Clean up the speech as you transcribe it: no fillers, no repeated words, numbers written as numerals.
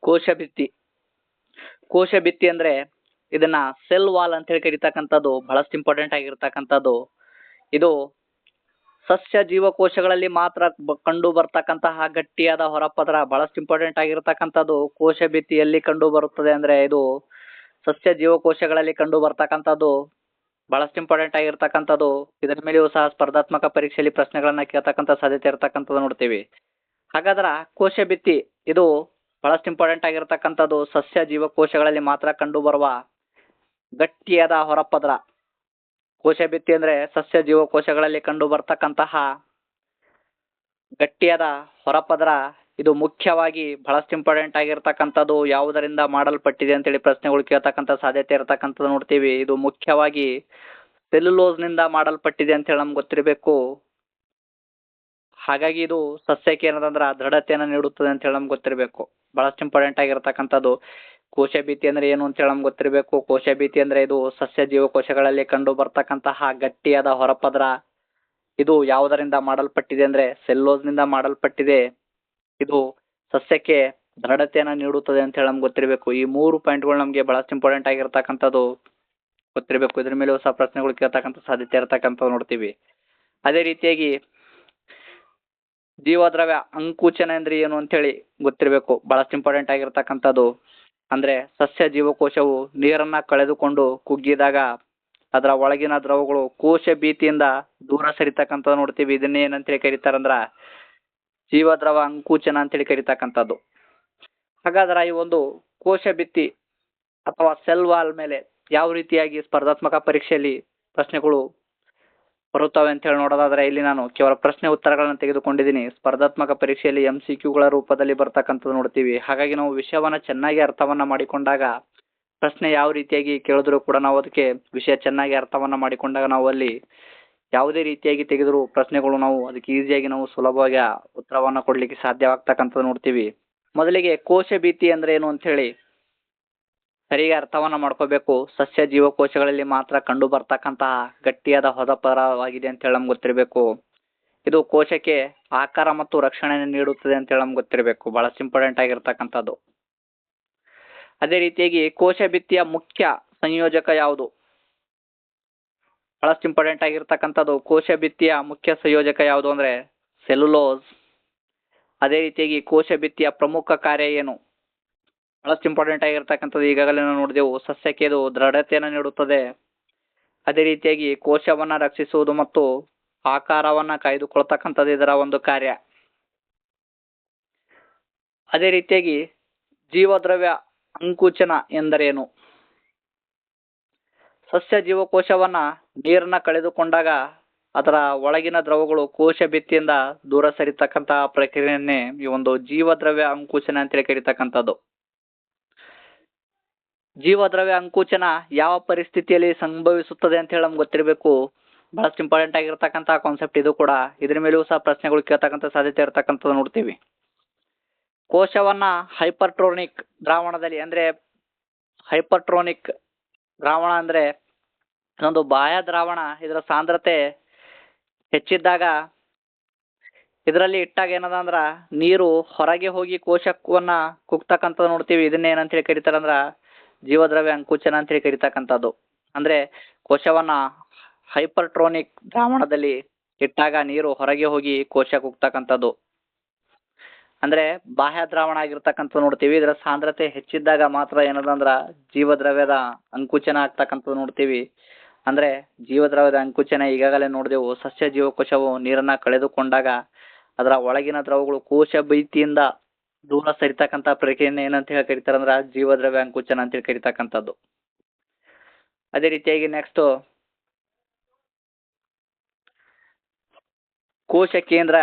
ಕೋಶ ಭಿತ್ತಿ. ಕೋಶ ಭಿತ್ತಿ ಅಂದ್ರೆ ಇದನ್ನ ಸೆಲ್ ವಾಲ್ ಅಂತ ಹೇಳಿ ಕರೀತಕ್ಕಂಥದ್ದು ಬಹಳಷ್ಟು ಇಂಪಾರ್ಟೆಂಟ್ ಆಗಿರ್ತಕ್ಕಂಥದ್ದು. ಇದು ಸಸ್ಯ ಜೀವಕೋಶಗಳಲ್ಲಿ ಮಾತ್ರ ಕಂಡು ಬರ್ತಕ್ಕಂತಹ ಗಟ್ಟಿಯಾದ ಹೊರಪದರ. ಬಹಳಷ್ಟು ಇಂಪಾರ್ಟೆಂಟ್ ಆಗಿರ್ತಕ್ಕಂಥದ್ದು. ಕೋಶ ಭಿತ್ತಿಯಲ್ಲಿ ಕಂಡು ಬರುತ್ತದೆ ಅಂದ್ರೆ ಇದು ಸಸ್ಯ ಜೀವಕೋಶಗಳಲ್ಲಿ ಕಂಡು ಬರ್ತಕ್ಕಂಥದ್ದು. ಬಹಳಷ್ಟು ಇಂಪಾರ್ಟೆಂಟ್ ಆಗಿರ್ತಕ್ಕಂಥದ್ದು. ಇದರ ಮೇಲೆಯೂ ಸಹ ಸ್ಪರ್ಧಾತ್ಮಕ ಪರೀಕ್ಷೆಯಲ್ಲಿ ಪ್ರಶ್ನೆಗಳನ್ನ ಕೇಳ್ತಕ್ಕಂಥ ಸಾಧ್ಯತೆ ಇರತಕ್ಕಂಥದ್ದು ನೋಡ್ತೀವಿ. ಹಾಗಾದ್ರೆ ಕೋಶ ಭಿತ್ತಿ ಇದು ಬಹಳಷ್ಟು ಇಂಪಾರ್ಟೆಂಟ್ ಆಗಿರ್ತಕ್ಕಂಥದ್ದು. ಸಸ್ಯ ಜೀವಕೋಶಗಳಲ್ಲಿ ಮಾತ್ರ ಕಂಡು ಬರುವ ಗಟ್ಟಿಯಾದ ಹೊರಪದರ. ಕೋಶ ಭಿತ್ತಿ ಅಂದ್ರೆ ಸಸ್ಯ ಜೀವಕೋಶಗಳಲ್ಲಿ ಕಂಡು ಬರ್ತಕ್ಕಂತಹ ಗಟ್ಟಿಯಾದ ಹೊರಪದರ. ಇದು ಮುಖ್ಯವಾಗಿ ಬಹಳಷ್ಟು ಇಂಪಾರ್ಟೆಂಟ್ ಆಗಿರ್ತಕ್ಕಂಥದ್ದು. ಯಾವುದರಿಂದ ಮಾಡಲ್ಪಟ್ಟಿದೆ ಅಂತೇಳಿ ಪ್ರಶ್ನೆಗಳು ಕೇಳ್ತಕ್ಕಂಥ ಸಾಧ್ಯತೆ ಇರತಕ್ಕಂಥದ್ದು ನೋಡ್ತೀವಿ. ಇದು ಮುಖ್ಯವಾಗಿ ಸೆಲ್ಯುಲೋಸ್ ನಿಂದ ಮಾಡಲ್ಪಟ್ಟಿದೆ ಅಂತ ಹೇಳಿ ನಮ್ಗೆ ಗೊತ್ತಿರಬೇಕು. ಹಾಗಾಗಿ ಇದು ಸಸ್ಯಕ್ಕೆ ಏನದಂದ್ರ ದೃಢತೆಯನ್ನು ನೀಡುತ್ತದೆ ಅಂತ ಹೇಳಿ ನಮ್ಗೆ ಗೊತ್ತಿರಬೇಕು. ಬಹಳಷ್ಟು ಇಂಪಾರ್ಟೆಂಟ್ ಆಗಿರ್ತಕ್ಕಂಥದ್ದು. ಕೋಶ ಭಿತ್ತಿ ಅಂದ್ರೆ ಏನು ಅಂತ ಹೇಳಿ ನಮ್ಗೆ ಗೊತ್ತಿರಬೇಕು. ಕೋಶ ಭಿತ್ತಿ ಅಂದ್ರೆ ಇದು ಸಸ್ಯ ಜೀವಕೋಶಗಳಲ್ಲಿ ಕಂಡು ಬರ್ತಕ್ಕಂತಹ ಗಟ್ಟಿಯಾದ ಹೊರಪದರ. ಇದು ಯಾವುದರಿಂದ ಮಾಡಲ್ಪಟ್ಟಿದೆ ಅಂದ್ರೆ ಸೆಲ್ಯುಲೋಸ್ ನಿಂದ ಮಾಡಲ್ಪಟ್ಟಿದೆ. ಇದು ಸಸ್ಯಕ್ಕೆ ದೃಢತೆಯನ್ನು ನೀಡುತ್ತದೆ ಅಂತ ಹೇಳಿ ನಮ್ಗೆ ಗೊತ್ತಿರಬೇಕು. ಈ 3 ಪಾಯಿಂಟ್ಗಳು ನಮ್ಗೆ ಬಹಳಷ್ಟು ಇಂಪಾರ್ಟೆಂಟ್ ಆಗಿರ್ತಕ್ಕಂಥದ್ದು ಗೊತ್ತಿರಬೇಕು. ಇದ್ರ ಮೇಲೆ ಹೊಸ ಪ್ರಶ್ನೆಗಳು ಕೇಳ್ತಕ್ಕಂಥ ಸಾಧ್ಯತೆ ಇರತಕ್ಕಂಥದ್ದು ನೋಡ್ತೀವಿ. ಅದೇ ರೀತಿಯಾಗಿ ಜೀವದ್ರವ್ಯ ಅಂಕುಚನ ಅಂದ್ರೆ ಏನು ಅಂತ ಹೇಳಿ ಗೊತ್ತಿರಬೇಕು. ಬಹಳಷ್ಟು ಇಂಪಾರ್ಟೆಂಟ್ ಆಗಿರ್ತಕ್ಕಂಥದ್ದು. ಅಂದ್ರೆ ಸಸ್ಯ ಜೀವಕೋಶವು ನೀರನ್ನ ಕಳೆದುಕೊಂಡು ಕುಗ್ಗಿದಾಗ ಅದರ ಒಳಗಿನ ದ್ರವಗಳು ಕೋಶ ಭಿತ್ತಿಯಿಂದ ದೂರ ಸರಿತಕ್ಕಂಥದ್ದು ನೋಡ್ತೀವಿ. ಇದನ್ನೇ ಏನಂತೇಳಿ ಕರೀತಾರಂದ್ರ ಜೀವದ್ರವ ಅಂಕುಚನ ಅಂತೇಳಿ ಕರೀತಕ್ಕಂಥದ್ದು. ಹಾಗಾದ್ರೆ ಈ ಒಂದು ಕೋಶ ಭಿತ್ತಿ ಅಥವಾ ಸೆಲ್ ವಾಲ್ ಮೇಲೆ ಯಾವ ರೀತಿಯಾಗಿ ಸ್ಪರ್ಧಾತ್ಮಕ ಪರೀಕ್ಷೆಯಲ್ಲಿ ಪ್ರಶ್ನೆಗಳು ಬರುತ್ತವೆ ಅಂತ ಹೇಳಿ ನೋಡೋದಾದ್ರೆ ಇಲ್ಲಿ ನಾನು ಕೇವಲ ಪ್ರಶ್ನೆ ಉತ್ತರಗಳನ್ನು ತೆಗೆದುಕೊಂಡಿದ್ದೀನಿ. ಸ್ಪರ್ಧಾತ್ಮಕ ಪರೀಕ್ಷೆಯಲ್ಲಿ MCQಗಳ ರೂಪದಲ್ಲಿ ಬರ್ತಕ್ಕಂಥದ್ದು ನೋಡ್ತೀವಿ. ಹಾಗಾಗಿ ನಾವು ವಿಷಯವನ್ನ ಚೆನ್ನಾಗಿ ಅರ್ಥವನ್ನ ಮಾಡಿಕೊಂಡಾಗ ಪ್ರಶ್ನೆ ಯಾವ ರೀತಿಯಾಗಿ ಕೇಳಿದ್ರು ಕೂಡ ನಾವು ಅದಕ್ಕೆ ವಿಷಯ ಚೆನ್ನಾಗಿ ಅರ್ಥವನ್ನ ಮಾಡಿಕೊಂಡಾಗ ನಾವು ಅಲ್ಲಿ ಯಾವುದೇ ರೀತಿಯಾಗಿ ತೆಗೆದ್ರು ಪ್ರಶ್ನೆಗಳು ನಾವು ಅದಕ್ಕೆ ಈಸಿಯಾಗಿ ನಾವು ಸುಲಭವಾಗಿ ಉತ್ತರವನ್ನ ಕೊಡ್ಲಿಕ್ಕೆ ಸಾಧ್ಯವಾಗ್ತಕ್ಕಂಥದ್ದು ನೋಡ್ತೀವಿ. ಮೊದಲಿಗೆ ಕೋಶ ಭಿತ್ತಿ ಅಂದ್ರೆ ಏನು ಅಂತ ಹೇಳಿ ಸರಿಯಾಗಿ ಅರ್ಥವನ್ನ ಮಾಡ್ಕೋಬೇಕು. ಸಸ್ಯ ಜೀವಕೋಶಗಳಲ್ಲಿ ಮಾತ್ರ ಕಂಡು ಬರ್ತಕ್ಕಂತಹ ಗಟ್ಟಿಯಾದ ಹೊರಪದರವಾಗಿದೆ ಅಂತ ಹೇಳಿ ನಮ್ಗೆ ಗೊತ್ತಿರಬೇಕು. ಇದು ಕೋಶಕ್ಕೆ ಆಕಾರ ಮತ್ತು ರಕ್ಷಣೆಯನ್ನು ನೀಡುತ್ತದೆ ಅಂತ ಹೇಳಿ ನಮ್ಗೆ ಗೊತ್ತಿರಬೇಕು. ಬಹಳಷ್ಟು ಇಂಪಾರ್ಟೆಂಟ್ ಆಗಿರ್ತಕ್ಕಂಥದ್ದು. ಅದೇ ರೀತಿಯಾಗಿ ಕೋಶ ಭಿತ್ತಿಯ ಮುಖ್ಯ ಸಂಯೋಜಕ ಯಾವುದು? ಬಹಳಷ್ಟು ಇಂಪಾರ್ಟೆಂಟ್ ಆಗಿರ್ತಕ್ಕಂಥದ್ದು. ಕೋಶ ಭಿತ್ತಿಯ ಮುಖ್ಯ ಸಂಯೋಜಕ ಯಾವುದು ಅಂದ್ರೆ ಸೆಲ್ಯುಲೋಸ್. ಅದೇ ರೀತಿಯಾಗಿ ಕೋಶ ಭಿತ್ತಿಯ ಪ್ರಮುಖ ಕಾರ್ಯ ಏನು? ಬಹಳಷ್ಟು ಇಂಪಾರ್ಟೆಂಟ್ ಆಗಿರ್ತಕ್ಕಂಥದ್ದು. ಈಗಾಗಲೇ ನಾವು ನೋಡಿದೆವು. ಸಸ್ಯಕ್ಕೆ ಇದು ದೃಢತೆಯನ್ನು ನೀಡುತ್ತದೆ. ಅದೇ ರೀತಿಯಾಗಿ ಕೋಶವನ್ನ ರಕ್ಷಿಸುವುದು ಮತ್ತು ಆಕಾರವನ್ನ ಕಾಯ್ದುಕೊಳ್ತಕ್ಕಂಥದ್ದು ಇದರ ಒಂದು ಕಾರ್ಯ. ಅದೇ ರೀತಿಯಾಗಿ ಜೀವದ್ರವ್ಯ ಅಂಕುಚನ ಎಂದರೇನು? ಸಸ್ಯ ಜೀವಕೋಶವನ್ನ ನೀರನ್ನ ಕಳೆದುಕೊಂಡಾಗ ಅದರ ಒಳಗಿನ ದ್ರವಗಳು ಕೋಶ ಭಿತ್ತಿಯಿಂದ ದೂರ ಸರಿತಕ್ಕಂತಹ ಪ್ರಕ್ರಿಯೆಯನ್ನೇ ಈ ಒಂದು ಜೀವದ್ರವ್ಯ ಅಂಕುಚನ ಅಂತೇಳಿ ಕರೀತಕ್ಕಂಥದ್ದು. ಜೀವದ್ರವ್ಯ ಅಂಕುಚನ ಯಾವ ಪರಿಸ್ಥಿತಿಯಲ್ಲಿ ಸಂಭವಿಸುತ್ತದೆ ಅಂತ ಹೇಳಿ ನಮ್ಗೆ ಗೊತ್ತಿರಬೇಕು. ಬಹಳಷ್ಟು ಇಂಪಾರ್ಟೆಂಟ್ ಆಗಿರ್ತಕ್ಕಂತಹ ಕಾನ್ಸೆಪ್ಟ್ ಇದು ಕೂಡ. ಇದ್ರ ಮೇಲೂ ಸಹ ಪ್ರಶ್ನೆಗಳು ಕೇಳ್ತಕ್ಕಂಥ ಸಾಧ್ಯತೆ ಇರತಕ್ಕಂಥದ್ದು ನೋಡ್ತೀವಿ. ಕೋಶವನ್ನ ಹೈಪರ್ಟ್ರೋನಿಕ್ ದ್ರಾವಣದಲ್ಲಿ ಅಂದ್ರೆ ಹೈಪರ್ಟ್ರೋನಿಕ್ ದ್ರಾವಣ ಅಂದ್ರೆ ಒಂದು ಬಾಹ್ಯ ದ್ರಾವಣ. ಇದರ ಸಾಂದ್ರತೆ ಹೆಚ್ಚಿದ್ದಾಗ ಇದರಲ್ಲಿ ಇಟ್ಟಾಗ ಏನದ ಅಂದ್ರ ನೀರು ಹೊರಗೆ ಹೋಗಿ ಕೋಶವನ್ನ ಕುಗ್ತಕ್ಕಂಥದ್ದು ನೋಡ್ತೀವಿ. ಇದನ್ನ ಏನಂತ ಹೇಳಿ ಕರೀತಾರಂದ್ರ ಜೀವದ್ರವ್ಯ ಅಂಕುಚನ ಅಂತ ಹೇಳಿ ಕರೀತಕ್ಕಂಥದ್ದು. ಅಂದ್ರೆ ಕೋಶವನ್ನ ಹೈಪರ್ಟ್ರೋನಿಕ್ ದ್ರಾವಣದಲ್ಲಿ ಇಟ್ಟಾಗ ನೀರು ಹೊರಗೆ ಹೋಗಿ ಕೋಶ ಕುಗ್ತಕ್ಕಂಥದ್ದು ಅಂದ್ರೆ ಬಾಹ್ಯ ದ್ರಾವಣ ಆಗಿರ್ತಕ್ಕಂಥದ್ದು ನೋಡ್ತೀವಿ. ಇದರ ಸಾಂದ್ರತೆ ಹೆಚ್ಚಿದ್ದಾಗ ಮಾತ್ರ ಏನದಂದ್ರ ಜೀವದ್ರವ್ಯದ ಅಂಕುಚನ ಆಗ್ತಕ್ಕಂಥದ್ದು ನೋಡ್ತೀವಿ. ಅಂದ್ರೆ ಜೀವದ್ರವ್ಯದ ಅಂಕುಚನ ಈಗಾಗಲೇ ನೋಡಿದೆವು. ಸಸ್ಯ ಜೀವಕೋಶವು ನೀರನ್ನ ಕಳೆದುಕೊಂಡಾಗ ಅದರ ಒಳಗಿನ ದ್ರವಗಳು ಕೋಶ ಭಿತ್ತಿಯಿಂದ ದೂರ ಸರಿತಕ್ಕಂಥ ಪ್ರಕ್ರಿಯೆಯನ್ನು ಏನಂತ ಹೇಳಿ ಕರೀತಾರಂದ್ರ ಜೀವದ್ರವ್ಯ ಅಂಕುಚನ ಅಂತ ಹೇಳಿ ಕರೀತಕ್ಕಂಥದ್ದು. ಅದೇ ರೀತಿಯಾಗಿ ನೆಕ್ಸ್ಟ್ ಕೋಶ ಕೇಂದ್ರ